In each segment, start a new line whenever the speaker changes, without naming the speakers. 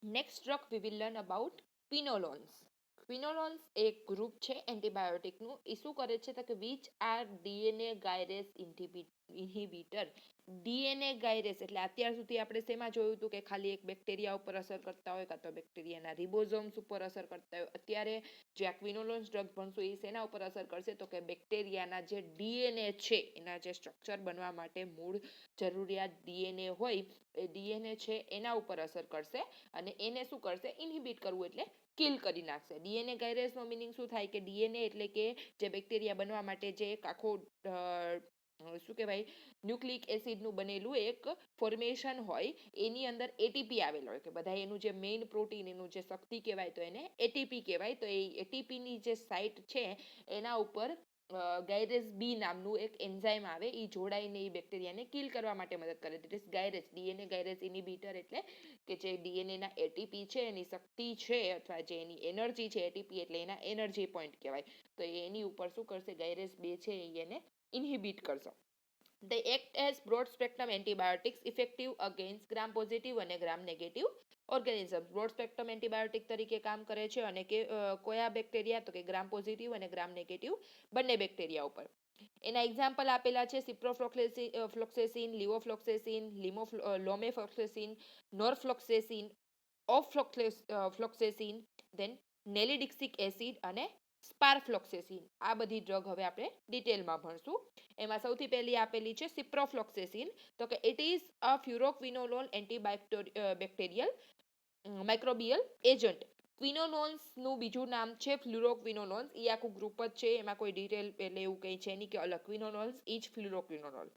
Next drug we will learn about quinolones. Quinolones એક group છે એન્ટીબાયોટિકનું. એ શું કરે છે તો કે વિચ આર ડીએનએ ગાયરેસ ઇન્હિબિટર. ડીએનએ ગાયરેસ એટલે અત્યાર સુધી આપણે શેમાં જોયું હતું કે ખાલી એક બેક્ટેરિયા ઉપર અસર કરતા હોય કાં તો બેક્ટેરિયાના રિબોઝોમ્સ ઉપર અસર કરતા હોય. અત્યારે જે આ ક્વિનોલોન્સ ડ્રગ ભણશું એ શેના ઉપર અસર કરશે તો કે બેક્ટેરિયાના જે ડીએનએ છે એના જે સ્ટ્રક્ચર બનવા માટે મૂળ જરૂરિયાત ડીએનએ હોય એ ડીએનએ છે એના ઉપર અસર કરશે અને એને શું કરશે ઇન્હિબિટ કરવું એટલે કિલ કરી નાખશે. ડીએનએ ગાયરેસનો મિનિંગ શું થાય કે ડીએનએ એટલે કે જે બેક્ટેરિયા બનવા માટે જે એક આખો શું કહેવાય ન્યુક્લિક એસિડનું બનેલું એક ફોર્મેશન હોય એની અંદર એટીપી આવેલો હોય કે બધા એનું જે મેઇન પ્રોટીન એનું જે શક્તિ કહેવાય તો એને એટીપી કહેવાય. તો એ એટીપીની જે સાઇટ છે એના ઉપર ગાયરેસ બી નામનું એક એન્ઝાઇમ આવે એ જોડાઈને એ બેક્ટેરિયાને કિલ કરવા માટે મદદ કરે. ઇટ ઇઝ ગાયરેસ ડીએનએ ગાયરેસ ઇનિબિટર એટલે કે જે ડીએનએના એટીપી છે એની શક્તિ છે અથવા જે એની એનર્જી છે એટીપી એટલે એના એનર્જી પોઈન્ટ કહેવાય. તો એની ઉપર શું કરશે ગાયરેસ 2 છે એને ઇન્હિબિટ કરશે. They act as broad spectrum antibiotics effective against gram positive અને gram negative organism. Broad spectrum antibiotic તરીકે કામ કરે છે અને કે કયા બેક્ટેરિયા તો કે ગ્રામ પોઝિટિવ અને ગ્રામ નેગેટિવ બંને બેક્ટેરિયા ઉપર. એના એક્ઝામ્પલ આપેલા છે સિપ્રોફ્લોક્સેસિન, લિવોફ્લોક્સેસિન, લોમેફ્લોક્સેસિન, નોરફ્લોક્સેસિન, ઓફ્લોક્સેસિન, ધેન નેલિડિક્સિક એસિડ અને સ્પારફ્લોક્સેસિન. આ બધી ડ્રગ હવે આપણે ડિટેલમાં ભણશું. એમાં સૌથી પહેલી આપેલી છે સિપ્રોફ્લોક્સેસિન. તો કે it is a fluoroquinolone antibacterial microbial agent. ક્વિનોલોન્સનું બીજું નામ છે ફ્લુરોક્વિનોલોન્સ. એ આખું ગ્રુપ જ છે એમાં કોઈ ડિટેલ એટલે એવું કંઈ છે નહીં કે અલગ. Quinolones is fluoroquinolone.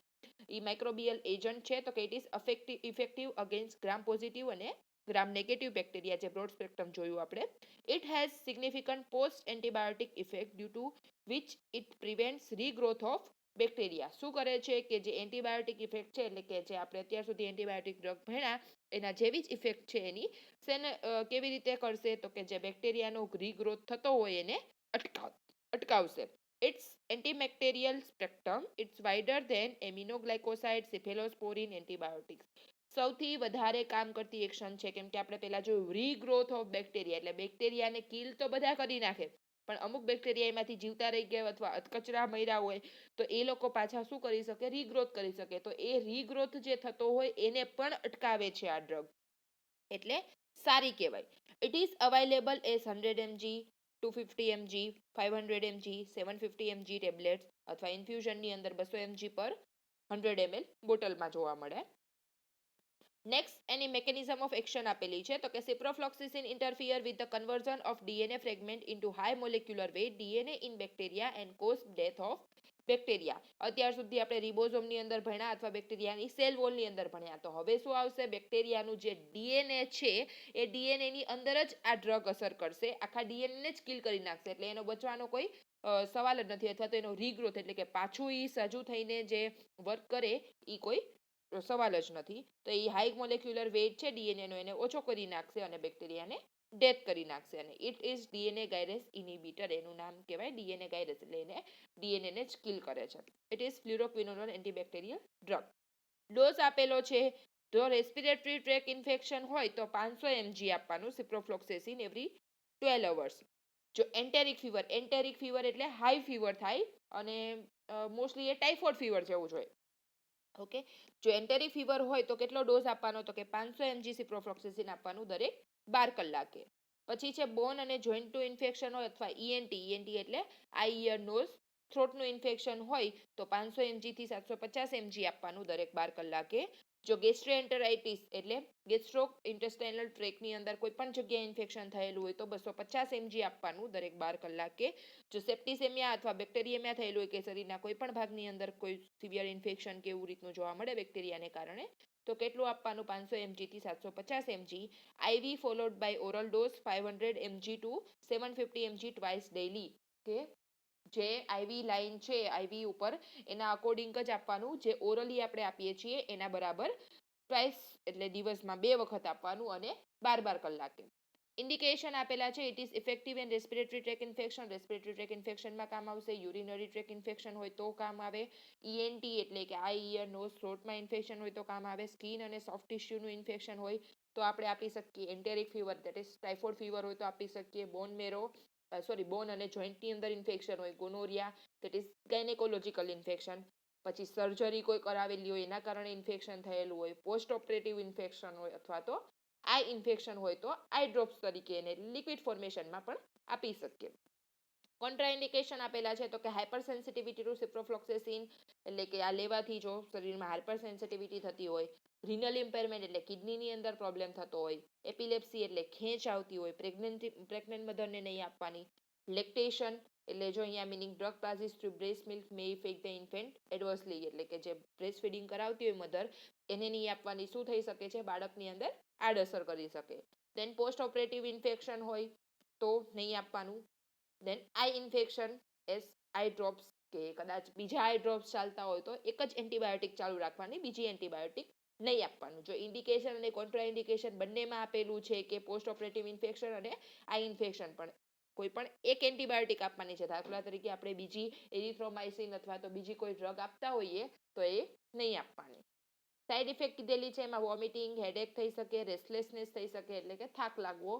એ માઇક્રોબિયલ એજન્ટ છે તો કે it is effective against gram positive અને ગ્રામ નેગેટિવ બેક્ટેરિયા જે બ્રોડ સ્પેક્ટ્રમ જોયું આપણે. It has significant post antibiotic effect due to which it prevents regrowth of bacteria. શું કરે છે કે જે એન્ટીબાયોટિક ઇફેક્ટ છે એટલે કે જે આપણે અત્યાર સુધી એન્ટીબાયોટિક ડ્રગ ભણ્યા એના જેવી જ ઇફેક્ટ છે એની શેને કેવી રીતે કરશે તો કે જે બેક્ટેરિયાનો રીગ્રોથ થતો હોય એને અટકાવશે. It's antibacterial spectrum it's wider than aminoglycoside cephalosporin antibiotics. સૌથી વધારે કામ કરતી એક્શન છે કેમ કે આપણે પહેલા જોયું રીગ્રોથ ઓફ બેક્ટેરિયા એટલે બેક્ટેરિયાને કિલ તો બધા કરી નાખે પણ અમુક બેક્ટેરિયા એમાંથી જીવતા રહી ગયા અથવા અધકચરા મર્યા હોય તો એ લોકો પાછા શું કરી શકે રીગ્રોથ કરી શકે. તો એ રીગ્રોથ જે થતો હોય એને પણ અટકાવે છે આ ડ્રગ એટલે સારી કહેવાય. It is available as 100 mg 250 mg 500 mg 750 mg tablets અથવા ઇન્ફ્યુઝનની અંદર 200 mg પર 100 ml બોટલમાં જોવા મળે. નેક્સ્ટ એની મેકેનિઝમ ઓફ એક્શન આપેલી છે તો કે ciprofloxacin interfere with the conversion of DNA fragment into high molecular weight DNA in bacteria and cause death of bacteria. અત્યાર સુધી આપણે રિબોઝોમની અંદર ભણ્યા અથવા બેક્ટેરિયાની સેલ વોલની અંદર ભણ્યા. તો હવે શું આવશે બેક્ટેરિયાનું જે ડીએનએ છે એ ડીએનએની અંદર જ આ ડ્રગ અસર કરશે. આખા ડીએનએને જ કિલ કરી નાખશે એટલે એનો બચવાનો કોઈ સવાલ જ નથી અથવા તો એનો રીગ્રોથ એટલે કે પાછું એ સજુ થઈને જે વર્ક કરે એ કોઈ સવાલ જ નથી. તો એ હાઈ મોલેક્યુલર વેટ છે ડીએનએનો એને ઓછો કરી નાખશે અને બેક્ટેરિયાને ડેથ કરી નાખશે અને ઇટ ઇઝ ડીએનએ ગાયરેસ ઇનિબિટર. એનું નામ કહેવાય ડીએનએ ગાયરેસ એટલે એને ડીએનએને જ કિલ કરે છે. It is fluoroquinolone antibacterial drug. Dose આપેલો છે જો રેસ્પિરેટરી ટ્રેક ઇન્ફેક્શન હોય તો 500 mg આપવાનું સિપ્રોફ્લોક્સેસિન એવરી 12 અવર્સ. જો એન્ટેરિક ફીવર એટલે હાઈ ફીવર થાય અને મોસ્ટલી એ ટાઇફોઇડ ફીવર જેવું જ હોય. ઓકે જો એન્ટેરિક ફીવર હોય તો કેટલો ડોઝ આપવાનો તો કે 500 mg સિપ્રોફ્લોક્સેસિન આપવાનું દરેક 12 કલાકે. પછી છે બોન અને જોઈન્ટનું ઇન્ફેક્શન હોય અથવા ઈએનટી એટલે આઈ ઇયર નોઝ થ્રોટનું ઇન્ફેક્શન હોય તો 500 mg થી 750 mg આપવાનું દરેક 12 કલાકે. જો ગેસ્ટ્રોએન્ટેરાઇટિસ એટલે ગેસ્ટ્રો ઇન્ટેસ્ટાઇનલ ટ્રેકની અંદર કોઈ પણ જગ્યાએ ઇન્ફેક્શન થયેલું હોય તો 250 mg આપવાનું દરેક 12 કલાકે. જો સેપ્ટિસેમિયા અથવા બેક્ટેરિયમિયા થયેલું હોય કે શરીરના કોઈ પણ ભાગની અંદર કોઈ સિવિયર ઇન્ફેક્શન કે એવું રીતનું જોવા મળે બેક્ટેરિયાને કારણે તો કેટલું આપવાનું 500 mg થી 750 mg. IV followed by oral dose 500 mg to 750 mg twice daily. કે જે આઈવી લાઈન છે આઈવી ઉપર એના અકોર્ડિંગ જ આપવાનું જે ઓરલી આપણે આપીએ છીએ એના બરાબર ટ્વાઇસ એટલે દિવસમાં 2 વખત આપવાનું અને 12 કલાકે. ઇન્ડિકેશન આપેલા છે it is effective in respiratory tract infection. Respiratory tract ઇન્ફેક્શનમાં કામ આવશે. યુરિનરી ટ્રેક ઇન્ફેક્શન હોય તો કામ આવે. ઈએનટી એટલે કે આઈ ઇયર નોઝ થ્રોટમાં ઇન્ફેક્શન હોય તો કામ આવે. સ્કિન અને સોફ્ટ ટિશ્યુનું ઇન્ફેક્શન હોય તો આપણે આપી શકીએ. Enteric fever that is typhoid fever હોય તો આપી શકીએ. બોન અને જોઈન્ટની અંદર ઇન્ફેક્શન હોય, gonorrhoea that is gynaecological infection. પછી સર્જરી કોઈ કરાવેલી હોય એના કારણે ઇન્ફેક્શન થયેલું હોય, પોસ્ટ ઓપરેટિવ ઇન્ફેક્શન હોય, અથવા તો આઈ ઇન્ફેક્શન હોય તો આઈ ડ્રોપ્સ તરીકે એને લિક્વિડ ફોર્મેશનમાં પણ આપી શકીએ. કોન્ટ્રાઇન્ડિકેશન આપેલા છે તો કે હાઇપર સેન્સિટિવિટી ટુ સિપ્રોફ્લોક્સેસિન, એટલે કે આ લેવાથી જો શરીરમાં હાઇપર સેન્સિટિવિટી થતી હોય, રિનલ ઇમ્પેરમેન્ટ એટલે કિડનીની અંદર પ્રોબ્લેમ થતો હોય, એપિલેપ્સી એટલે ખેંચ આવતી હોય, પ્રેગ્નન્ટ મધરને નહીં આપવાની, લેક્ટેશન એટલે જો અહીંયા meaning drug passes through breast milk may affect the infant adversely, એટલે કે જે બ્રેસ્ટ ફીડિંગ કરાવતી હોય મધર એને નહીં આપવાની શું થઈ શકે છે, બાળકની અંદર આડઅસર કરી શકે. દેન પોસ્ટ ઓપરેટિવ ઇન્ફેક્શન હોય તો નહીં આપવાનું. દેન આઈ ઇન્ફેક્શન એસ આઈ ડ્રોપ્સ, કે કદાચ બીજા આઈ ડ્રોપ્સ ચાલતા હોય તો એક જ એન્ટીબાયોટિક ચાલુ રાખવાની, બીજી એન્ટીબાયોટિક નહીં આપવાનું. જો ઇન્ડિકેશન અને કોન્ટ્રા ઇન્ડિકેશન બંનેમાં આપેલું છે કે પોસ્ટ ઓપરેટિવ ઇન્ફેક્શન અને આઈ ઇન્ફેક્શન, પણ કોઈ પણ એક એન્ટીબાયોટિક આપવાની છે. દાખલા તરીકે આપણે બીજી એરિથ્રોમાઇસિન અથવા તો બીજી કોઈ ડ્રગ આપતા હોઈએ તો એ નહીં આપવાની. સાઇડ ઇફેક્ટ કીધેલી છે એમાં વોમિટિંગ, હેડેક થઈ શકે, રેસ્ટલેસનેસ થઈ શકે, એટલે કે થાક લાગવો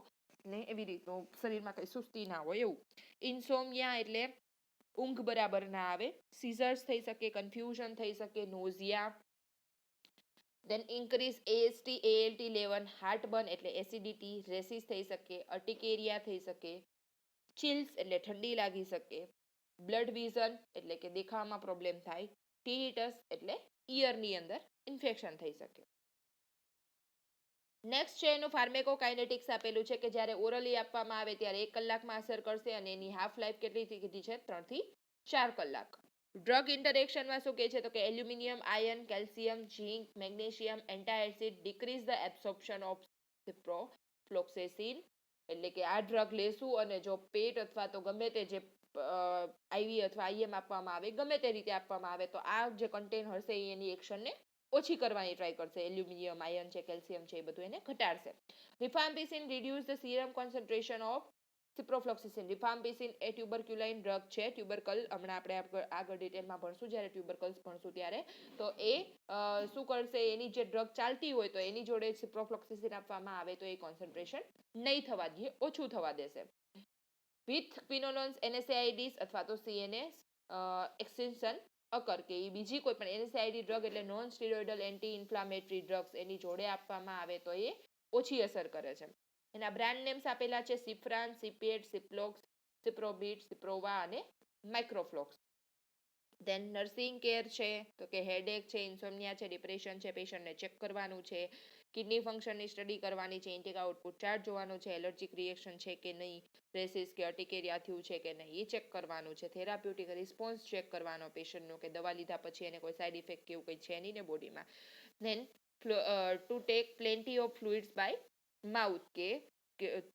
ને એવી રીતનું શરીરમાં કઈ સુસ્તી ના હોય એવું. ઇન્સોમિયા એટલે ઊંઘ બરાબર ના આવે, સીઝર્સ થઈ શકે, કન્ફ્યુઝન થઈ શકે, નોઝિયા. દેન ઇન્ક્રીઝ એએસટી એએલટી લેવલ, હાર્ટબર્ન એટલે એસિડિટી, રેસિસ થઈ શકે, અર્ટિકેરિયા થઈ શકે, ચિલ્સ એટલે ઠંડી લાગી શકે, બ્લડ વિઝન એટલે કે દેખાવામાં પ્રોબ્લેમ થાય, ટીનિટસ એટલે ઈયરની અંદર ઇન્ફેક્શન થઈ શકે. નેક્સ્ટ છે એનું ફાર્મેકોકાઇનેટિક્સ આપેલું છે કે જ્યારે ઓરલી આપવામાં આવે ત્યારે 1 કલાકમાં અસર કરશે અને એની હાફ લાઈફ કેટલી કીધી છે 3 થી 4 કલાક. ડ્રગ ઇન્ટરેક્શનમાં શું કહે છે તો કે aluminium ion, calcium, zinc, magnesium, antacid decrease the absorption of ciprofloxacin, એટલે કે આ ડ્રગ લેશું અને જો પેટ અથવા તો ગમે તે જે આઈવી અથવા આઈએમ આપવામાં આવે, ગમે તે રીતે આપવામાં આવે તો આ જે કન્ટેન હશે એની એક્શનને ઓછી કરવાની ટ્રાય કરશે. એલ્યુમિનિયમ આયન છે, કેલ્શિયમ છે, એ બધું એને ઘટાડશે. Rifampicin reduce the serum concentration of ciprofloxacin. Rifampicin એ ટ્યુબરક્યુલાઇન ડ્રગ છે, ટ્યુબરકલ, હમણાં આપણે આગળ ડિટેલમાં ભણશું જ્યારે ટ્યુબરકલ્સ ભણશું ત્યારે. તો એ શું કરશે, એની જે ડ્રગ ચાલતી હોય તો એની જોડે સિપ્રોફ્લોક્સિસિન આપવામાં આવે તો એ કોન્સન્ટ્રેશન નહીં થવા દે, ઓછું થવા દેશે. વિથ ક્વિનોલોન્સ એનએસએઆઈડીસ અથવા તો સીએનએસ એક્સટેન્શન અકર, કે એ બીજી કોઈ પણ એનએસએઆઈડી ડ્રગ એટલે non steroidal anti inflammatory drugs એની જોડે આપવામાં આવે તો એ ઓછી અસર કરે છે. એના બ્રાન્ડ નેમ્સ આપેલા છે સિપ્રાન, સિપેટ, સિપ્લોક્સ, સિપ્રોબિટ, સિપ્રોવા અને માઇક્રોફ્લોક્સ. દેન નર્સિંગ કેર છે તો કે હેડેક છે, ઇન્સોમ્નિયા છે, ડિપ્રેશન છે, પેશન્ટને ચેક કરવાનું છે, કિડની ફંક્શનની સ્ટડી કરવાની છે, ઇન્ટેક આઉટપુટ ચાર્ટ જોવાનું છે, એલર્જીક રિએક્શન છે કે નહીં, રેસિસ કે અર્ટિકેરિયા થયું છે કે નહીં એ ચેક કરવાનું છે, થેરાપ્યુટિક રિસ્પોન્સ ચેક કરવાનો પેશન્ટનો કે દવા લીધા પછી એને કોઈ સાઇડ ઇફેક્ટ કેવું કંઈ છે નહીં ને બોડીમાં. Then to take plenty of fluids by mouth, કે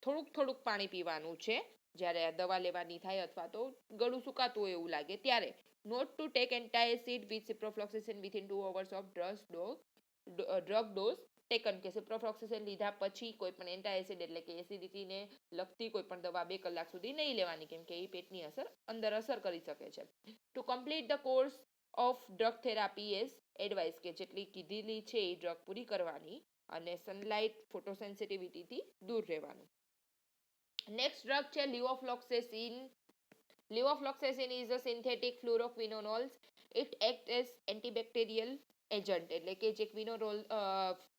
થોડુંક પાણી પીવાનું છે જ્યારે દવા લેવાની થાય અથવા તો ગળું સુકાતું હોય એવું લાગે ત્યારે. Not to take antacid with ciprofloxacin within 2 hours of drug dose taken, કે સિપ્રોફ્લોક્સિસિન લીધા પછી કોઈ પણ એન્ટાસિડ એટલે કે એસિડિટીને લગતી કોઈ પણ દવા 2 કલાક સુધી નહીં લેવાની, કેમ કે એ પેટની અંદર અસર કરી શકે છે. To complete the course of drug therapy as advice, કે જેટલી કીધેલી છે એ ડ્રગ પૂરી કરવાની અને સનલાઇટ ફોટોસેન્સિટિવિટીથી દૂર રહેવાનું. નેક્સ્ટ ડ્રગ છે levofloxacin. Levofloxacin is a synthetic fluoroquinolones. It act as antibacterial agent, એટલે કે જે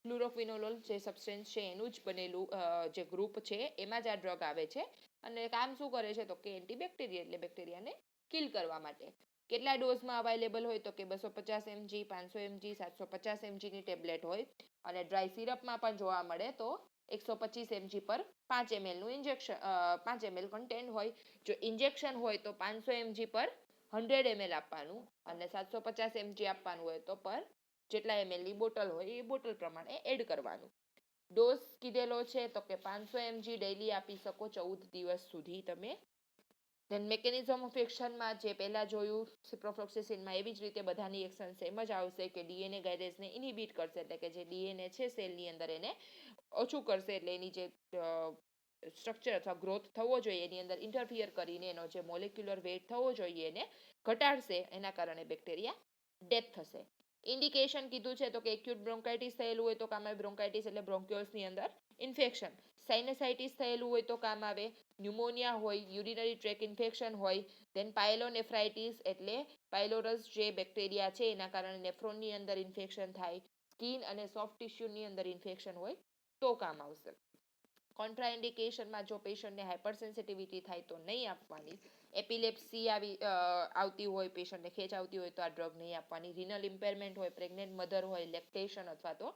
ફ્લુરોક્વિનોલોલ જે સબસ્ટન્સ છે એનું જ બનેલું જે ગ્રુપ છે એમાં જ આ ડ્રગ આવે છે. અને કામ શું કરે છે તો કે એન્ટીબેક્ટેરિયલ, એટલે બેક્ટેરિયાને કિલ કરવા માટે. કેટલા ડોઝમાં અવેલેબલ હોય તો કે 250 mg, 500 mg, 750 mg ની ટેબ્લેટ હોય. અને ડ્રાય સિરપમાં પણ જોવા મળે તો 125 mg પર 5 ml નું ઇન્જેક્શન, 5 ml કન્ટેન્ટ હોય. જો ઇન્જેક્શન હોય તો 500 mg પર 100 ml આપવાનું, અને 750 mg આપવાનું હોય તો પર જેટલા ml ની બોટલ હોય એ બોટલ પ્રમાણે એડ કરવાનું. ડોઝ કીધેલો છે તો કે 500 mg ડેઈલી આપી શકો 14 દિવસ સુધી તમે. ધેન મેકેનિઝમ ઓફ એક્શનમાં જે પહેલા જોયું સિપ્રોફ્લોક્સિસિનમાં એવી જ રીતે બધાની એક્શન સેમ જ આવશે, કે ડીએનએ ગાઇરેજને ઇનહિબિટ કરશે, એટલે કે જે ડીએનએ છે સેલની અંદર એને ઓછું કરશે, એટલે એની જે સ્ટ્રક્ચર અથવા ગ્રોથ થવો જોઈએ એની અંદર ઇન્ટરફિયર કરીને એનો જે મોલેક્યુલર વેટ થવો જોઈએ એને ઘટાડશે, એના કારણે બેક્ટેરિયા ડેથ થશે. ઇન્ડિકેશન કીધું છે તો કે એક્યુટ બ્રોન્કાઇટિસ થયેલું હોય તો કામ આવે બ્રોન્કાઇટિસ એટલે બ્રોન્ક્યુલ્સની અંદર ઇન્ફેક્શન. સાઇનસાઇટિસ થયેલું હોય તો કામ આવે. ન્યુમોનિયા હોય, યુરિનરી ટ્રેક ઇન્ફેક્શન હોય, ધેન પાયલોનેફ્રાઇટિસ એટલે પાયલોરસ જે બેક્ટેરિયા છે એના કારણે નેફ્રોનની અંદર ઇન્ફેક્શન થાય, સ્કિન અને સોફ્ટ ટિશ્યુની અંદર ઇન્ફેક્શન હોય તો કામ આવશે. કોન્ટ્રાઇન્ડિકેશનમાં જો પેશન્ટને હાઇપર સેન્સિટિવિટી થાય તો નહીં આપવાની. એપિલેપ્સી આવતી હોય, પેશન્ટને ખેંચ આવતી હોય તો આ ડ્રગ નહીં આપવાની. રિનલ ઇમ્પેરમેન્ટ હોય, પ્રેગ્નેન્ટ મધર હોય, લેક્ટેશન અથવા તો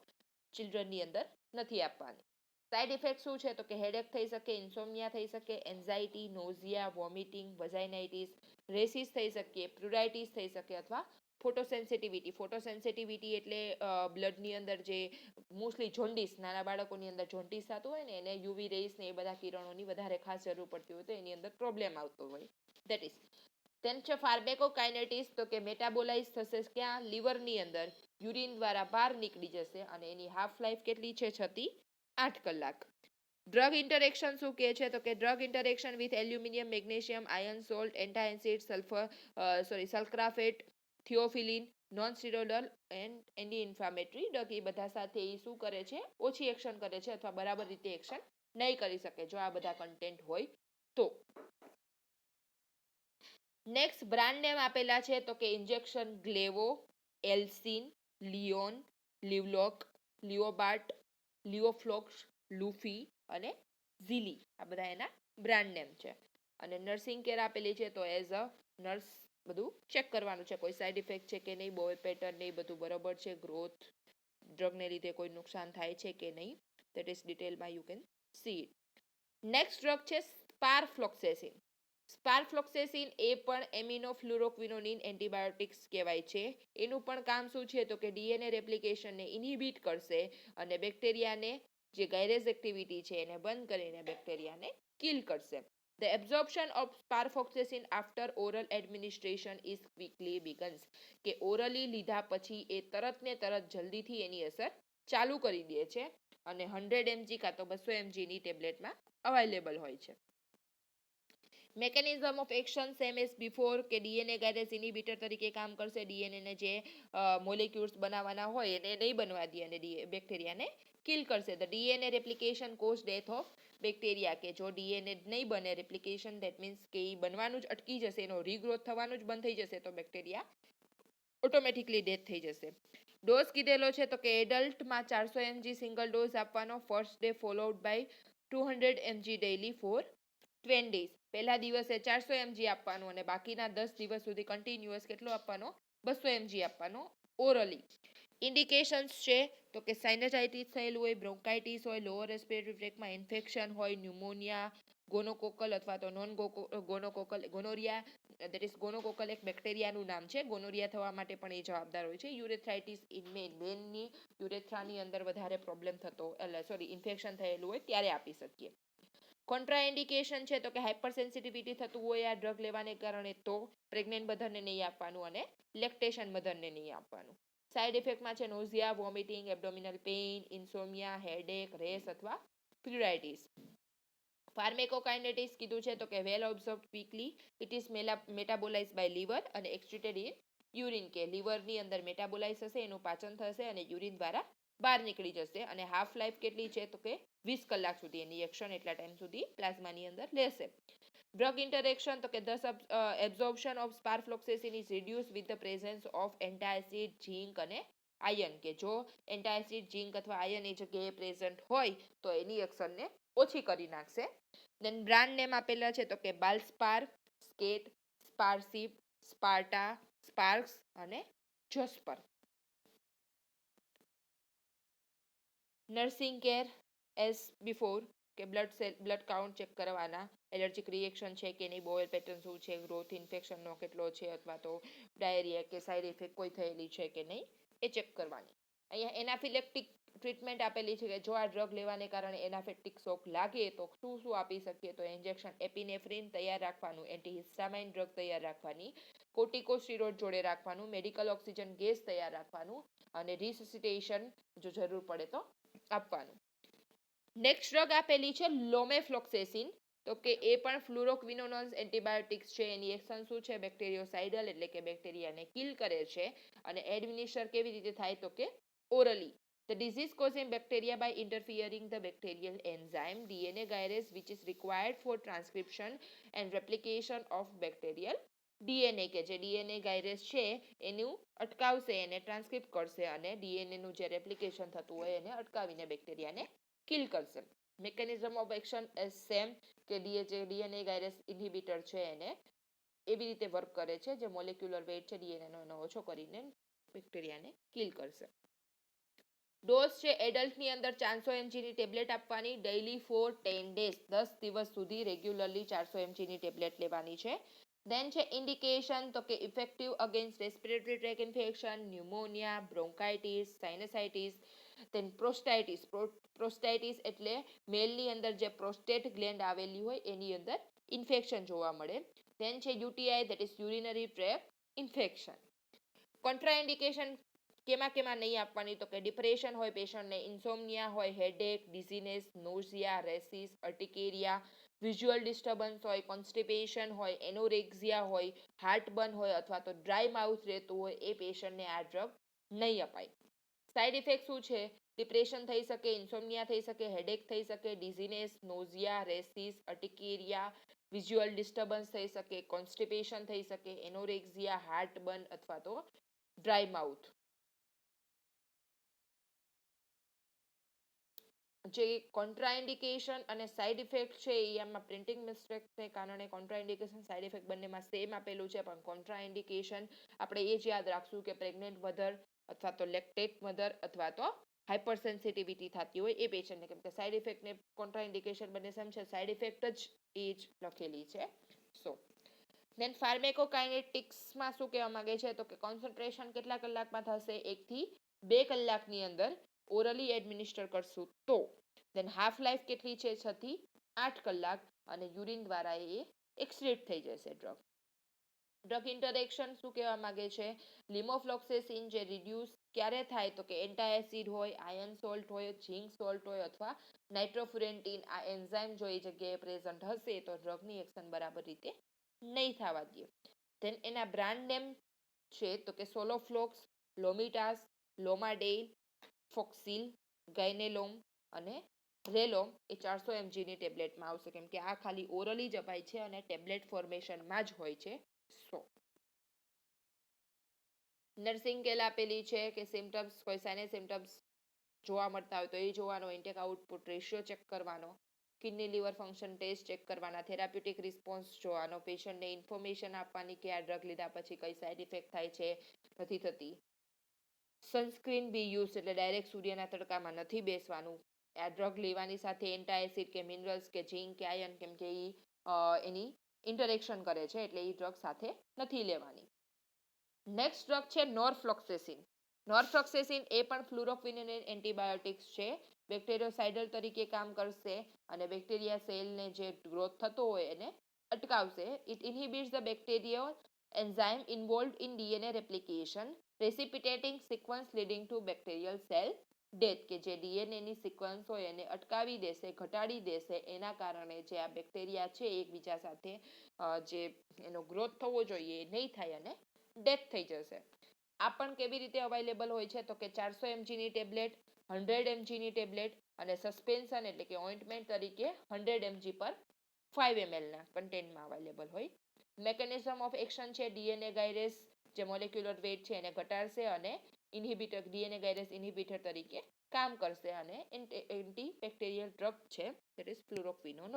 ચિલ્ડ્રનની અંદર નથી આપવાની. સાઇડ ઇફેક્ટ શું છે તો કે હેડેક થઈ શકે, ઇન્સોમિયા થઈ શકે, એન્ઝાઇટી, નોઝિયા, વોમિટિંગ, વજાઇનાઇટિસ, રેસિસ થઈ શકે, પ્રુરાઇટિસ થઈ શકે અથવા ફોટોસેન્સિટિવિટી. ફોટોસેન્સિટિવિટી એટલે બ્લડની અંદર જે મોસ્ટલી જોન્ડિસ, નાના બાળકોની અંદર જોન્ડિસ થતું હોય ને એને યુવી રેઝ ને એ બધા કિરણોની વધારે ખાસ જરૂર પડતી હોય તો એની અંદર પ્રોબ્લેમ આવતો હોય. દેટ ઇઝ ધેન છે ફાર્મેકોકાઇનેટિસ તો કે મેટાબોલાઇઝ થશે ક્યાં? લીવરની અંદર, યુરિન દ્વારા બહાર નીકળી જશે અને એની હાફ લાઈફ કેટલી છે? 6 થી 8 કલાક. ડ્રગ ઇન્ટરેક્શન શું કહે છે તો કે drug interaction with aluminium, magnesium, iron salt, antacid, sucralfate, theophylline, non steroidal and anti inflammatory drug એ બધા સાથે એ શું કરે છે? ઓછી એક્શન કરે છે અથવા બરાબર રીતે એક્શન નહીં કરી શકે જો આ બધા કન્ટેન્ટ હોય તો. નેક્સ્ટ બ્રાન્ડ નેમ આપેલા છે તો કે ઇન્જેક્શન ગ્લેવો, એલ્સિન, લિયોન, લિવલોક, લિયોબાર્ટ, લિયોફ્લોક્સ, લુફી અને ઝીલી. આ બધા એના બ્રાન્ડ નેમ છે. અને નર્સિંગ કેર આપેલી છે તો એઝ અ નર્સ બધું ચેક કરવાનું છે કોઈ સાઇડ ઇફેક્ટ છે કે નહીં, બોય પેટર્ન નહીં, બધું બરોબર છે, ગ્રોથ, ડ્રગને લીધે કોઈ નુકસાન થાય છે કે નહીં, દેટ ઇઝ ડિટેલમાં you can see it. Next drug છે સ્પારફ્લોક્સેસિન. સ્પારફ્લોક્સેસિન એ પણ એમિનોફ્લુરોક્વિનોનિન એન્ટીબાયોટિક્સ કહેવાય છે. એનું પણ કામ શું છે તો કે ડીએનએ રેપ્લિકેશનને ઇનહિબિટ કરશે અને બેક્ટેરિયાને જે ગાયરેઝ એક્ટિવિટી છે એને બંધ કરીને બેક્ટેરિયાને કિલ કરશે. The absorption of sparfoxycin after oral administration is quickly begins. કે ઓરલી લીધા પછી એ તરત ને તરત જલ્દીથી એની અસર ચાલુ કરી દે છે અને 100 mg કાં તો 200 mg ની ટેબ્લેટમાં અવેલેબલ હોય છે. Mechanism of action same as before કે ડીએનએ ગાયરેઝ ઇનિબિટર તરીકે કામ કરશે. ડીએનએ જે મોલેક્યુલ્સ બનાવવાના હોય એને નહીં બનવા દે અને બેક્ટેરિયાને કિલ કરશે. The DNA replication cause death of bacteria કે જો ડીએનએ નહીં બને રેપ્લિકેશન દેટ મીન્સ કે એ બનવાનું જ અટકી જશે, એનો રીગ્રોથ થવાનું જ બંધ થઈ જશે તો બેક્ટેરિયા ઓટોમેટિકલી ડેથ થઈ જશે. ડોઝ કીધેલો છે તો કે એડલ્ટમાં 400 mg સિંગલ ડોઝ આપવાનો, first day followed by 200 mg daily for 20 days. પહેલા દિવસે 400 mg આપવાનું અને બાકીના 10 દિવસ સુધી કન્ટિન્યુઅસ કેટલો આપવાનો? 200 mg આપવાનો ઓરલી. ઇન્ડિકેશન્સ છે તો કે સાઇનસાઇટિસ થયેલું હોય, બ્રોન્કાઇટિસ હોય, લોઅર રેસ્પિરેટરી ટ્રેકમાં ઇન્ફેક્શન હોય, ન્યુમોનિયા, ગોનોકોકલ અથવા તો નોન ગોનોકોકલ, ગોનોરિયા, દેટ ઇઝ ગોનોકોકલ એક બેક્ટેરિયાનું નામ છે. ગોનોરિયા થવા માટે પણ એ જવાબદાર હોય છે. યુરેથ્રાઇટિસ ઇન મેનની યુરેથ્રાની અંદર વધારે પ્રોબ્લેમ થતો ઇન્ફેક્શન થયેલું હોય ત્યારે આપી શકીએ. કોન્ટ્રાઇન્ડિકેશન છે તો કે હાઇપર સેન્સિટિવિટી થતું હોય આ ડ્રગ લેવાને કારણે તો પ્રેગ્નેન્ટ મધરને નહીં આપવાનું અને લેક્ટેશન મધરને નહીં આપવાનું. સાઇડ ઇફેક્ટમાં છે nausea, vomiting, abdominal pain, insomnia, headache, rash અથવા પ્યુરાઇટિસ. ફાર્મેકોકાઇનેટિક્સ કીધું છે તો કે well observed quickly it is metabolise by liver અને એક્સક્રીટેડ ઇન યુરિન કે લીવરની અંદર મેટાબોલાઇઝ થશે, એનું પાચન થશે અને યુરિન દ્વારા બહાર નીકળી જશે અને હાફ લાઈફ કેટલી છે તો કે 20 કલાક સુધી એની એક્શન એટલા ટાઈમ સુધી પ્લાઝમાની અંદર લેશે. ડ્રગ ઇન્ટરેક્શન તો કે absorption of sparfloxacin is reduce with the presence of antacid, zinc અને આયર્ન કે જો એન્ટાસિડ, ઝિંક અથવા આયર્ન એ જગ્યાએ પ્રેઝન્ટ હોય તો એની એક્શનને ઓછી કરી નાખશે. દેન બ્રાન્ડ નેમ આપેલા છે તો કે બાલસ્પાર, સ્કેટ, સ્પારસિપ, સ્પાર્ટા, સ્પાર્ક્સ અને જોસ્પર. નર્સિંગ કેર એઝ બિફોર કે બ્લડ કાઉન્ટ ચેક કરવાના, એલર્જીક રિએક્શન છે કે નહીં, બોવેલ પેટર્ન શું છે, ગ્રોથ ઇન્ફેક્શનનો કેટલો છે અથવા તો ડાયરિયા કે સાઇડ ઇફેક્ટ કોઈ થયેલી છે કે નહીં એ ચેક કરવાની. અહીંયા એનાફિલેક્ટિક ટ્રીટમેન્ટ આપેલી છે કે જો આ ડ્રગ લેવાને કારણે એનાફિલેક્ટિક શોક લાગે તો શું શું આપી શકીએ તો ઇન્જેક્શન એપિનેફ્રિન તૈયાર રાખવાનું, એન્ટીહિસ્ટામાઇન ડ્રગ તૈયાર રાખવાની, કોર્ટિકોસ્ટેરોઇડ જોડે રાખવાનું, મેડિકલ ઓક્સિજન ગેસ તૈયાર રાખવાનું અને રિસસિટેશન જો જરૂર પડે તો આપવાનું. નેક્સ્ટ ડ્રગ આપેલી છે લોમેફ્લોક્સેસિન. તો કે એ પણ ફ્લુરોક્વિનોન્સ એન્ટીબાયોટિક્સ છે. એની એક્શન શું છે? બેક્ટેરિયોસાઇડલ એટલે કે બેક્ટેરિયાને કિલ કરે છે. અને એડમિનિસ્ટર કેવી રીતે થાય? તો કે orally. The disease causing bacteria by interfering the bacterial enzyme DNA gyrase which is required for transcription and replication of bacterial DNA કે જે DNA ગાયરેસ છે એનું અટકાવશે, એને ટ્રાન્સક્રિપ્ટ કરશે અને DNA નું જે રેપ્લિકેશન થતું હોય એને અટકાવીને બેક્ટેરિયાને કિલ કરશે. Mechanism of action is same કે જે DNA ગાયરેસ ઇન્હિબિટર છે એને એવી રીતે વર્ક કરે છે જે મોલેક્યુલર વેઇટ છે DNA નો એનો ઓછો કરીને બેક્ટેરિયાને કિલ કરશે. ડોઝ છે એડલ્ટની અંદર 400 mg ની ટેબ્લેટ આપવાની ડેઇલી ફોર 10 ડેઝ, 10 દિવસ સુધી રેગ્યુલરલી 400 mg ની ટેબ્લેટ લેવાની છે. દેન છે ઇન્ડિકેશન તો કે effective against respiratory tract infection, pneumonia, bronchitis, sinusitis, then prostatitis. Prostatitis એટલે મેલની અંદર જે પ્રોસ્ટેટ ગ્લેન્ડ આવેલી હોય એની અંદર ઇન્ફેક્શન જોવા મળે. દેન છે UTI that is urinary tract infection. Contraindication કેમાં નહીં આપવાની? તો કે ડિપ્રેશન હોય પેશન્ટને, ઇન્સોમનિયા હોય, હેડેક, ડિઝીનેસ, નોઝિયા, રેસિસ, અર્ટિકેરિયા, વિઝ્યુઅલ ડિસ્ટર્બન્સ હોય, કોન્સ્ટિપેશન હોય, એનોરેક્સિયા હોય, હાર્ટબર્ન હોય અથવા તો ડ્રાય માઉથ રહેતું હોય એ પેશન્ટને આ ડ્રગ નહીં અપાય. સાઇડ ઇફેક્ટ શું છે? ડિપ્રેશન થઈ શકે, ઇન્સોમનિયા થઈ શકે, હેડેક થઈ શકે, ડિઝીનેસ, નોઝિયા, રેસિસ, અર્ટિકેરિયા, વિઝ્યુઅલ ડિસ્ટર્બન્સ થઈ શકે, કોન્સ્ટિપેશન થઈ શકે, એનોરેક્સિયા, હાર્ટબર્ન અથવા તો ડ્રાય માઉથ. જે કોન્ટ્રાઇન્ડિકેશન અને સાઇડ ઇફેક્ટ છે એ આમાં પ્રિન્ટિંગ મિસ્ટેકને કારણે કોન્ટ્રાઇન્ડિકેશન સાઇડ ઇફેક્ટ બંનેમાં સેમ આપેલું છે, પણ કોન્ટ્રાઇન્ડિકેશન આપણે એ જ યાદ રાખશું કે પ્રેગ્નેન્ટ મધર અથવા તો લેક્ટેટ મધર અથવા તો હાઇપર સેન્સિટિવિટી થતી હોય એ પેશન્ટને, કેમ કે સાઇડ ઇફેક્ટ ને કોન્ટ્રાઇન્ડિકેશન બંને સેમ છે, સાઇડ ઇફેક્ટ જ એ જ લખેલી છે. સો દેન ફાર્મેકોકાઇનેટિક્સમાં શું કહેવા માંગે છે? તો કે કોન્સન્ટ્રેશન કેટલા કલાકમાં થશે? 1 થી 2 કલાકની અંદર ઓરલી એડમિનિસ્ટર કરશું તો. દેન હાફ લાઈફ કેટલી છે? 6 થી 8 કલાક અને યુરિન દ્વારા એ એક્સક્રીટ થઈ જશે ડ્રગ. ડ્રગ ઇન્ટરેક્શન શું કહેવા માંગે છે? લિમોફ્લોક્સેસિન જે રિડ્યુસ ક્યારે થાય? તો કે એન્ટાએસિડ હોય, આયર્ન સોલ્ટ હોય, ઝિંક સોલ્ટ હોય અથવા નાઇટ્રોફુરેન્ટીન આ એન્ઝાઇમ જો એ જગ્યાએ પ્રેઝન્ટ હશે તો ડ્રગની એક્શન બરાબર રીતે નહીં થવા દે. ધેન એના બ્રાન્ડ નેમ છે તો કે સોલોફ્લોક્સ, લોમિટાસ, લોમાડેલ, ફોક્સિલ, ગાયનેલોમ અને રેલોમ એ 400 mg ની ટેબ્લેટમાં આવશે, કેમ કે આ ખાલી ઓરલી જ અપાય છે અને ટેબ્લેટ ફોર્મેશનમાં જ હોય છે. સો નર્સિંગ કેલ આપેલી છે કે સિમ્ટમ્સ કોઈ સાઇનસ સિમ્ટમ્સ જોવા મળતા હોય તો એ જોવાનો, ઇન્ટેક આઉટપુટ રેશિયો ચેક કરવાનો, kidney liver function test check કરવાના, થેરાપ્યુટિક રિસ્પોન્સ જોવાનો, પેશન્ટને ઇન્ફોર્મેશન આપવાની કે આ ડ્રગ લીધા પછી કઈ સાઇડ ઇફેક્ટ થાય છે, નથી થતી. સનસ્ક્રીન બી યુઝ એટલે ડાયરેક્ટ સૂર્યના તડકામાં નથી બેસવાનું. આ ડ્રગ લેવાની સાથે એન્ટાએસિડ કે મિનરલ્સ કે ઝિંક કે આયર્ન કેમ કે એની ઇન્ટરેક્શન કરે છે એટલે એ ડ્રગ સાથે નથી લેવાની. નેક્સ્ટ ડ્રગ છે નોરફ્લોક્સેસિન. નોરફ્લોક્સેસિન એ પણ ફ્લુરોક્વિનિન એન્ટીબાયોટિક્સ છે. બેક્ટેરિયોસાઇડલ તરીકે કામ કરશે અને બેક્ટેરિયા સેલને જે ગ્રોથ થતો હોય એને અટકાવશે. It inhibits the bacterial enzyme involved in DNA replication, precipitating sequence leading to bacterial cell death કે જે DNA ની સિક્વન્સ હોય એને અટકાવી દેશે, ઘટાડી દેશે, એના કારણે જે આ બેક્ટેરિયા છે એકબીજા સાથે જે એનો ગ્રોથ થવો જોઈએ એ નહીં થાય અને ડેથ થઈ જશે. આ પણ કેવી રીતે અવેલેબલ હોય છે? તો કે 400 mg ની ટેબ્લેટ, 100 mg ની ટેબ્લેટ અને સસ્પેન્શન એટલે કે ઓઇન્ટમેન્ટ તરીકે 100 mg પર 5 ml ના કન્ટેન્ટમાં અવેલેબલ હોય. મેકેનિઝમ ઓફ એક્શન છે ડીએનએ ગાયરેસ જે મોલેક્યુલર વેઇટ છે એને ઘટાડશે અને ઇન્હિબિટર ડીએનએ ગાયરેસ ઇન્હિબિટર તરીકે કામ કરશે અને એન્ટી બેક્ટેરિયલ ડ્રગ છે ધેટ ઇઝ ફ્લુરોક્વિનોન.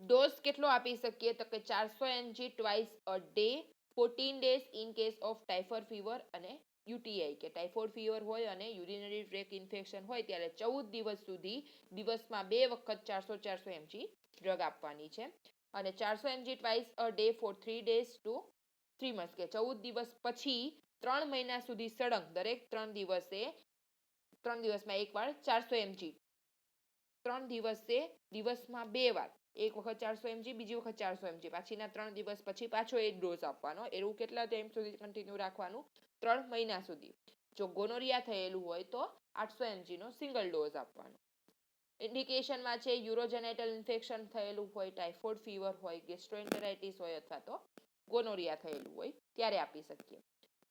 ડોઝ કેટલો આપી શકીએ? તો કે 400 mg twice a day 14 days in case of typhoid fever અને યુટીઆઈ કે ટાઇફોઇડ ફીવર હોય અને યુરિનરી ટ્રેક ઇન્ફેક્શન હોય ત્યારે 14 દિવસ સુધી દિવસમાં 2 વખત 400 mg ડ્રગ આપવાની છે. અને 400 mg twice a day for 3 days to 3 months કે 14 દિવસ પછી 3 મહિના સુધી સળંગ દરેક 3 દિવસમાં એકવાર 400 mg, 3 દિવસે દિવસમાં 2 વાર, એક વખત 400 mg, બીજી વખત 400 mg, પાછીના 3 દિવસ પછી પાછો એ ડોઝ આપવાનો. એવું કેટલા ટાઈમ સુધી કન્ટિન્યુ રાખવાનું? 3 મહિના સુધી. જો ગોનોરિયા થયેલું હોય તો 800 mg નો સિંગલ ડોઝ આપવાનો. ઇન્ડિકેશનમાં છે યુરોજેનેટલ ઇન્ફેક્શન થયેલું હોય, ટાઇફોઇડ ફીવર હોય, ગેસ્ટ્રોએન્ટેરાઇટિસ હોય અથવા તો ગોનોરિયા થયેલું હોય ત્યારે આપી શકીએ.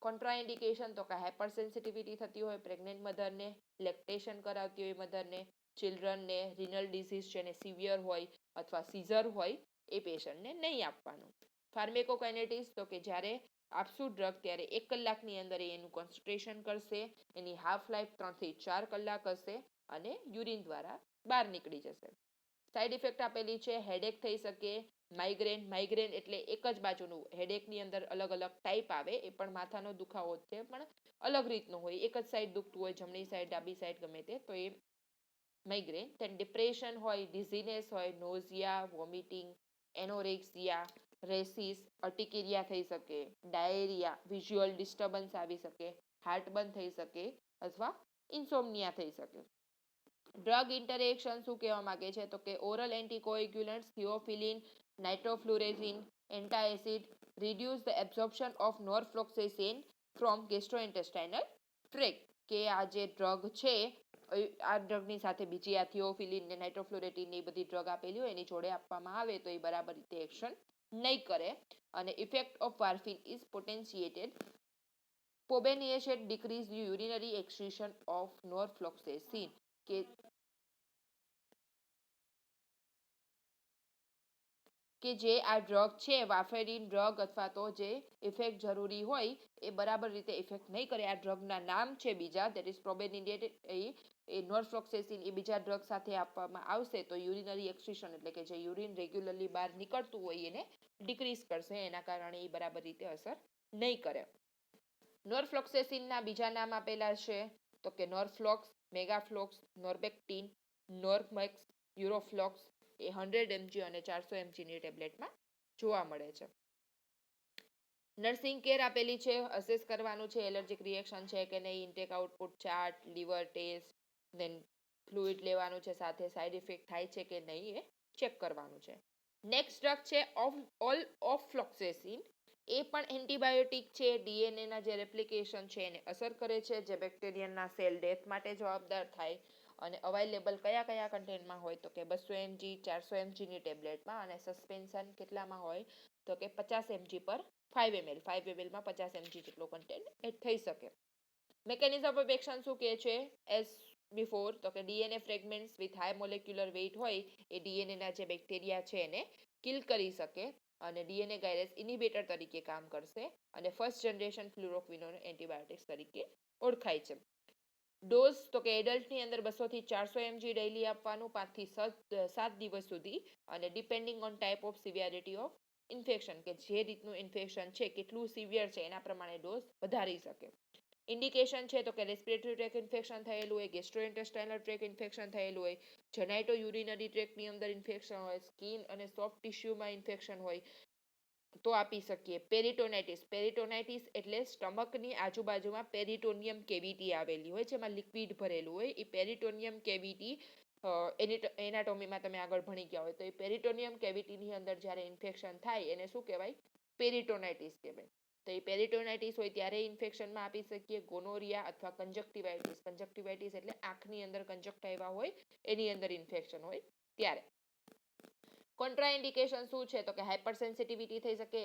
કોન્ટ્રાઇન્ડિકેશન તો કે હાઇપર સેન્સિટિવિટી થતી હોય પ્રેગ્નન્ટ મધરને, લેક્ટેશન કરાવતી હોય મધરને, ચિલ્ડ્રનને, રિનલ ડિસીઝ જેને સિવિયર હોય અથવા સીઝર હોય એ પેશન્ટને નહીં આપવાનું. ફાર્મેકોકાઇનેટિક્સ તો કે જ્યારે આપશું ડ્રગ ત્યારે 1 કલાકની અંદર એનું કોન્સન્ટ્રેશન કરશે, એની હાફ લાઈફ 3 થી 4 કલાક હશે અને યુરિન દ્વારા બહાર નીકળી જશે. સાઈડ ઇફેક્ટ આપેલી છે હેડેક થઈ શકે, માઇગ્રેન એટલે એક જ બાજુનું હેડેકની અંદર અલગ અલગ ટાઈપ આવે, એ પણ માથાનો દુખાવો છે પણ અલગ રીતનો હોય, એક જ સાઈડ દુખતું હોય, જમણી સાઈડ ડાબી સાઈડ ગમે તે, તો એ માઇગ્રેન. then ડિપ્રેશન હોય, ડિઝીનેસ હોય, નોઝિયા, વોમિટિંગ, એનોરેક્સિયા, રેસિસ, અર્ટિકેરિયા થઈ શકે, ડાયેરિયા, વિઝ્યુઅલ ડિસ્ટર્બન્સ આવી શકે, હાર્ટ બંધ થઈ શકે અથવા ઇન્સોમ્નિયા થઈ શકે. ડ્રગ ઇન્ટરેક્શન શું કહેવા માંગે છે તો કે oral એન્ટીકોએગ્યુલન્ટ્સ, થિયોફિલિન, નાઇટ્રોફ્લુરેઝિન, એન્ટાએસિડ reduce the absorption of norfloxacin from gastrointestinal tract. કે આ જે ડ્રગ છે આ ડ્રગની સાથે બીજી આ થિયોફિલિન ને નાઇટ્રોફ્લોરેટિન એ બધી ડ્રગ આપેલી હોય એની જોડે આપવામાં આવે તો એ બરાબર રીતે એક્શન નહીં કરે. અને effect of warfarin is potentiated. Probenecid decrease urinary excretion of norfloxacin. કે જે આ ડ્રગ છે વાર્ફેરિન ડ્રગ અથવા તો જે ઇફેક્ટ જરૂરી હોય એ બરાબર રીતે ઇફેક્ટ નહીં કરે. આ ડ્રગના નામ છે બીજા, દેટ ઇઝ પ્રોબેનિડેટ, એ નોરફ્લોક્સેસિન એ બીજા ડ્રગ સાથે આપવામાં આવશે તો યુરિનરી એક્સક્રીશન એટલે કે જે યુરિન રેગ્યુલરલી બહાર નીકળતું હોય એને ડિક્રીઝ કરશે, એના કારણે એ બરાબર રીતે અસર નહીં કરે. નોરફ્લોક્સેસિનના બીજા નામ આપેલા છે તો કે નોરફ્લોક્સ, મેગાફ્લોક્સ, નોર્બેક્ટિન, નોર્મેક્સ, યુરોફ્લોક્સ એ 100 mg અને 400 mg ની ટેબ્લેટમાં જોવા મળે છે. નર્સિંગ કેર આપેલી છે, અસેસ કરવાનું છે એલર્જીક રિએક્શન છે કે નહીં, intake output chart, liver test, then fluid લેવાનું છે, સાથે સાઇડ ઇફેક્ટ થાય છે કે નહીં એ ચેક કરવાનું છે. નેક્સ્ટ ડ્રગ છે ઓફફ્લોક્સેસિન. એ પણ એન્ટીબાયોટિક છે, ડીએનએના જે રેપ્લિકેશન છે એને અસર કરે છે, જે બેક્ટેરિયનના સેલ ડેથ માટે જવાબદાર થાય. અને અવાઇલેબલ કયા કયા કન્ટેન્ટમાં હોય તો કે 200 mg 400 mg ની ટેબ્લેટમાં, અને સસ્પેન્શન કેટલામાં હોય તો કે 50 mg પર 5 ml, 5 ml માં 50 mg જેટલો કન્ટેન્ટ એડ થઈ શકે. મેકેનિઝમ ઓફ એક્શન શું કહે છે એઝ બિફોર તો કે DNA fragments with high molecular weight હોય એ ડીએનએના જે બેક્ટેરિયા છે એને કિલ કરી શકે અને ડીએનએ ગાયરેસ ઇનિબિટર તરીકે કામ કરશે અને ફર્સ્ટ જનરેશન ફ્લુરોક્વિનોન એન્ટીબાયોટિક્સ તરીકે ઓળખાય છે. ડોઝ તો કે એડલ્ટની અંદર 200 થી 400 mg ડેઇલી આપવાનું 5 થી 7 દિવસ સુધી, અને depending on type of severity of infection કે જે રીતનું ઇન્ફેક્શન છે કેટલું સિવિયર છે એના પ્રમાણે ડોઝ વધારી શકે. ઇન્ડિકેશન છે તો કે રેસ્પિરેટરી ટ્રેક ઇન્ફેક્શન થયેલું હોય, ગેસ્ટ્રોઇન્ટેસ્ટાઇનલ ટ્રેક ઇન્ફેક્શન થયેલું હોય, જેનાઇટો યુરિનરી ટ્રેકની અંદર ઇન્ફેક્શન હોય, સ્કિન અને સોફ્ટ ટિશ્યુમાં ઇન્ફેક્શન હોય તો આપી શકીએ. પેરિટોનાઇટિસ એટલે સ્ટમકની આજુબાજુમાં પેરિટોનિયમ કેવિટી આવેલી હોય જેમાં લિક્વિડ ભરેલું હોય, એ પેરિટોનિયમ કેવિટી એનાટોમીમાં તમે આગળ ભણી ગયા હોય તો એ પેરિટોનિયમ કેવિટીની અંદર જ્યારે ઇન્ફેક્શન થાય એને શું કહેવાય, પેરિટોનાઇટિસ કહેવાય. તો એ પેરિટોનાઇટિસ હોય ત્યારે ઇન્ફેક્શનમાં આપી શકીએ. ગોનોરિયા અથવા કંજક્ટિવાઇટિસ એટલે આંખની અંદર કંજક્ટાઇવા હોય એની અંદર ઇન્ફેક્શન હોય ત્યારે. કોન્ટ્રાઇન્ડિકેશન શું છે તો કે હાઇપર સેન્સિટિવિટી થઈ શકે,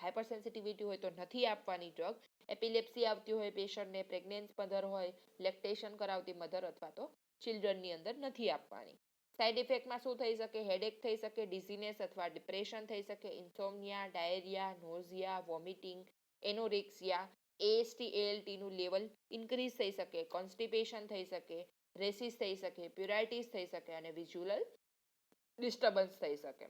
હાઇપર સેન્સિટિવિટી હોય તો નથી આપવાની ડ્રગ. એપિલેપ્સી આવતી હોય પેશન્ટને, પ્રેગ્નન્ટ મધર હોય, લેક્ટેશન કરાવતી મધર અથવા તો ચિલ્ડ્રનની અંદર નથી આપવાની. સાઇડ ઇફેક્ટમાં શું થઈ શકે, હેડેક થઈ શકે, ડિઝીનેસ અથવા ડિપ્રેશન થઈ શકે, ઇન્સોમ્નિયા, ડાયેરિયા, નોઝિયા, વોમિટિંગ, એનોરેક્સિયા, એએસટી એએલટી નું લેવલ ઇન્ક્રીઝ થઈ શકે, કોન્સ્ટિપેશન થઈ શકે, રેસિસ થઈ શકે, પ્યુરાઇટિસ થઈ શકે અને વિઝ્યુઅલ ડિસ્ટર્બન્સ થઈ શકે.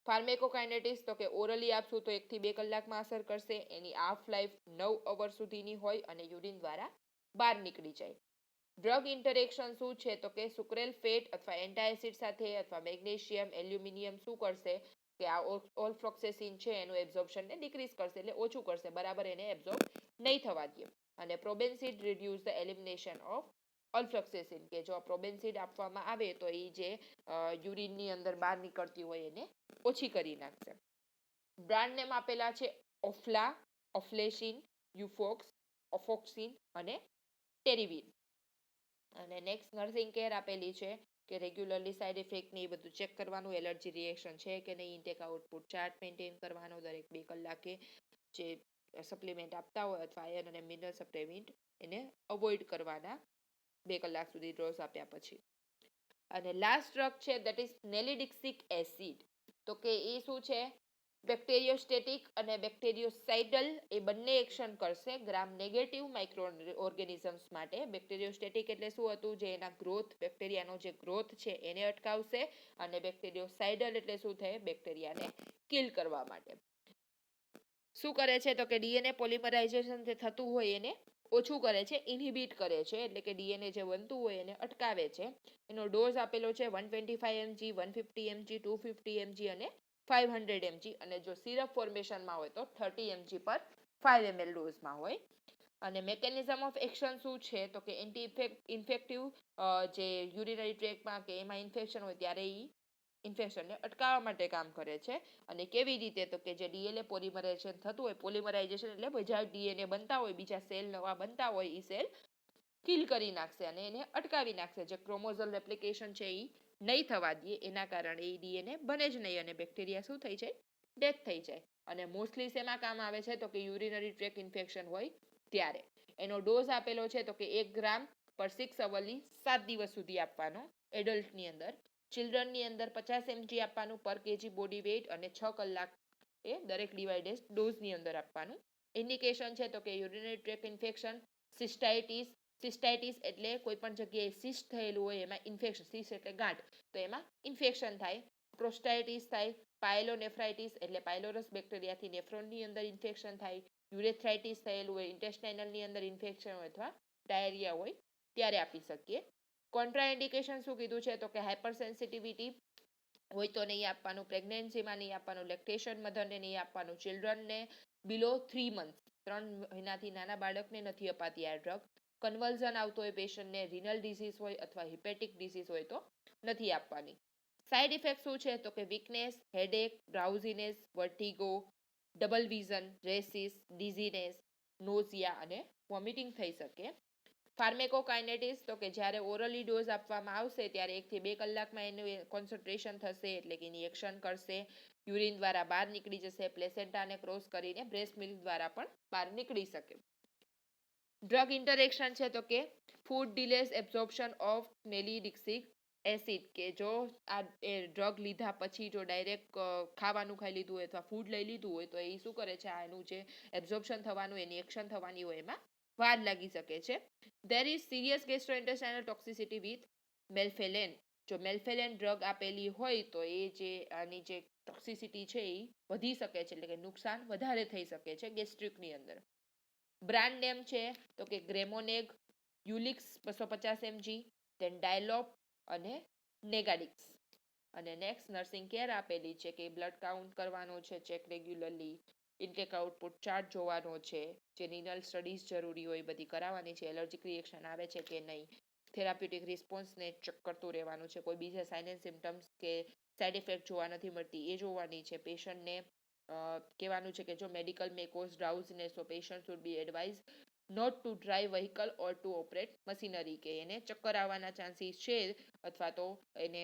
ફાર્મેકોકાઇનેટિક્સ તો કે ઓરલી આપશું તો 1 થી 2 કલાકમાં અસર કરશે, એની હાફ લાઈફ 9 અવર સુધીની હોય અને યુરિન દ્વારા બહાર નીકળી જાય. ડ્રગ ઇન્ટરેક્શન શું છે તો કે સુક્રેલ ફેટ અથવા એન્ટાએસિડ સાથે અથવા મેગ્નેશિયમ, એલ્યુમિનિયમ શું કરશે કે આ ઓલફ્લોક્સેસિન છે એનું એબ્ઝોર્પ્શનને ડિક્રીઝ કરશે એટલે ઓછું કરશે, બરાબર એને એબ્ઝોર્બ નહીં થવા દે. અને પ્રોબેન્સિડ રિડ્યુસ ધ એલિમિનેશન ઓફ ઓલફ્લોક્સેસિન કે જો પ્રોબેન્સિડ આપવામાં આવે તો એ જે યુરિનની અંદર બહાર નીકળતી હોય એને ઓછી કરી નાખશે. બ્રાન્ડ નેમ આપેલા છે ઓફલા, ઓફલેશિન, યુફોક્સ, ઓફોક્સિન અને ટેરિવિન. અને નેક્સ્ટ નર્સિંગ કેર આપેલી છે કે રેગ્યુલરલી સાઇડ ઇફેક્ટ ને એ બધું ચેક કરવાનું, એલર્જી રિએક્શન છે કે નહીં, ઇન્ટેક આઉટપુટ ચાર્ટ મેન્ટેન કરવાનો, દરેક 2 કલાકે જે સપ્લિમેન્ટ આપતા હોય અથવા આયર્ન અને મિનરલ સપ્લિમેન્ટ એને અવોઇડ કરવાના 2 કલાક સુધી ડોઝ આપ્યા પછી. અને લાસ્ટ ડ્રગ છે દેટ ઇઝ નેલિડિક્સિક એસિડ. તો કે એ શું છે, બેક્ટેરિયોસ્ટેટિક અને બેક્ટેરિયોસાઇડલ એ બંને એક્શન કરશે ગ્રામ નેગેટિવ માઇક્રો ઓર્ગેનિઝમ્સ માટે. બેક્ટેરિયોસ્ટેટિક એટલે શું હતું, જે એના ગ્રોથ, બેક્ટેરિયાનો જે ગ્રોથ છે એને અટકાવશે, અને બેક્ટેરિયોસાઇડલ એટલે શું થાય, બેક્ટેરિયાને કિલ કરવા માટે. શું કરે છે તો કે ડીએનએ પોલિમરાઇઝેશન જે થતું હોય એને ઓછું કરે છે, ઇનહિબિટ કરે છે, એટલે કે ડીએનએ જે બનતું હોય એને અટકાવે છે. એનો ડોઝ આપેલો છે 125 mg, 150 mg, 250 mg અને 500 mg, અને જો સિરપ ફોર્મેશનમાં હોય તો 30 mg પર 5 ml ડોઝમાં હોય. અને મેકેનિઝમ ઓફ એક્શન શું છે તો કે એન્ટી ઇન્ફેક્ટિવ, જે યુરિનરી ટ્રેકમાં કે એમાં ઇન્ફેક્શન હોય ત્યારે એ ઇન્ફેક્શનને અટકાવવા માટે કામ કરે છે. અને કેવી રીતે તો કે જે ડીએનએ પોલિમરાઇઝેશન થતું હોય, પોલિમરાઇઝેશન એટલે બધા ડીએનએ બનતા હોય, બીજા સેલ નવા બનતા હોય, એ સેલ કિલ કરી નાખશે અને એને અટકાવી નાખશે. જે ક્રોમોઝોલ રેપ્લિકેશન છે એ નહીં થવા દે, એના કારણે એ ડીએનએ બને જ નહીં અને બેક્ટેરિયા શું થઈ જાય, ડેથ થઈ જાય. અને મોસ્ટલી શેમાં કામ આવે છે તો કે યુરિનરી ટ્રેક ઇન્ફેક્શન હોય ત્યારે. એનો ડોઝ આપેલો છે તો કે 1 ગ્રામ પર 6 અવરલી 7 દિવસ સુધી આપવાનો એડલ્ટની અંદર. ચિલ્ડ્રનની અંદર 50 mg આપવાનું પર કેજી બોડી વેઇટ, અને 6 કલાક એ દરેક ડિવાઇડેડ ડોઝની અંદર આપવાનું. ઇન્ડિકેશન છે તો કે યુરિનરી ટ્રેક ઇન્ફેક્શન, સિસ્ટાઇટિસ. સિસ્ટાઇટિસ એટલે કોઈ પણ જગ્યાએ સિસ્ટ થયેલું હોય એમાં ઇન્ફેક્શન, સિસ્ટ એટલે ગાંઠ, તો એમાં ઇન્ફેક્શન થાય. પ્રોસ્ટાઇટિસ થાય. પાયલોનેફ્રાઇટિસ એટલે પાયલોરસ બેક્ટેરિયાથી નેફ્રોનની અંદર ઇન્ફેક્શન થાય. યુરેથ્રાઇટિસ થયેલું હોય, ઇન્ટેસ્ટાઇનલની અંદર ઇન્ફેક્શન હોય અથવા ડાયરિયા હોય ત્યારે આપી શકીએ. કોન્ટ્રાઇન્ડિકેશન શું કીધું છે તો કે હાઇપર સેન્સિટિવિટી હોય તો નહીં આપવાનું, પ્રેગ્નન્સીમાં નહીં આપવાનું, લેક્ટેશન મધરને નહીં આપવાનું, ચિલ્ડ્રનને બિલો 3 મંથ, 3 મહિનાથી નાના બાળકને નથી અપાતી આ ડ્રગ. કન્વલ્ઝન આવતો હોય પેશન્ટને, રિનલ ડિસીઝ હોય અથવા હિપેટિક ડિસીઝ હોય તો નથી આપવાની. સાઇડ ઇફેક્ટ શું છે તો કે વીકનેસ, હેડેક, ડ્રાઉઝીનેસ, વર્ટિગો, ડબલ વિઝન, રેસિસ, ડિઝીનેસ, નોઝિયા અને વોમિટિંગ થઈ શકે. ફાર્મેકોકાઇનેટિસ તો કે જ્યારે ઓરલી ડોઝ આપવામાં આવશે ત્યારે 1 થી 2 કલાકમાં એનું કોન્સન્ટ્રેશન થશે, એટલે કે એની એક્શન કરશે. યુરિન દ્વારા બહાર નીકળી જશે, પ્લેસેન્ટાને ક્રોસ કરીને બ્રેસ્ટ મિલ્ક દ્વારા પણ બહાર નીકળી શકે. ડ્રગ ઇન્ટરેક્શન છે તો કે ફૂડ ડિલેસ એબ્ઝોર્પ્શન ઓફ નેલિડિક્સિક એસિડ, કે જો આ ડ્રગ લીધા પછી જો ડાયરેક્ટ ખાવાનું ખાઈ લીધું હોય અથવા ફૂડ લઈ લીધું હોય તો એ શું કરે છે, આ એનું જે એબ્ઝોર્પ્શન થવાનું, એની એક્શન થવાની હોય એમાં વાર લાગી શકે છે. There is serious gastrointestinal toxicity with melphalan. જો મેલ્ફેલેન ડ્રગ આપેલી હોય તો એ જે આની જે ટોક્સિસિટી છે એ વધી શકે છે, એટલે કે નુકસાન વધારે થઈ શકે છે ગેસ્ટ્રિકની અંદર. બ્રાન્ડ નેમ છે તો કે ગ્રેમોનેગ, યુલિક્સ 250 mg, ધેન ડાયલોપ અને નેગાડિક્સ. અને નેક્સ્ટ નર્સિંગ કેર આપેલી છે કે બ્લડ કાઉન્ટ કરવાનો છે, check regularly, intake output chart જોવાનો છે, જે રિનલ સ્ટડીઝ જરૂરી હોય બધી કરાવવાની છે, એલર્જીક રિએક્શન આવે છે કે નહીં, થેરાપ્યુટિક રિસ્પોન્સને ચેક કરતું રહેવાનું છે, કોઈ બીજા સાઇન એન્ડ સિમ્ટમ્સ કે સાઇડ ઇફેક્ટ જોવા નથી મળતી એ જોવાની છે. પેશન્ટને કહેવાનું છે કે જો medical may cause drowsiness, so patient should be advise not to drive vehicle or to operate machinery, કે એને ચક્કર આવવાના ચાન્સીસ છે અથવા તો એને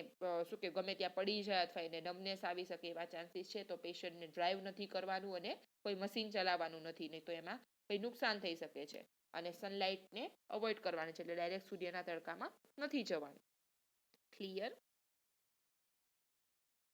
શું કે ગમે ત્યાં પડી જાય અથવા એને નમનેસ આવી શકે એવા ચાન્સીસ છે, તો પેશન્ટને ડ્રાઈવ નથી કરવાનું અને કોઈ મશીન ચલાવવાનું નથી, નહીં તો એમાં કંઈ નુકસાન થઈ શકે છે. અને સનલાઇટને અવોઇડ કરવાની છે, એટલે ડાયરેક્ટ સૂર્યના તડકામાં નથી જવાનું. ક્લિયર?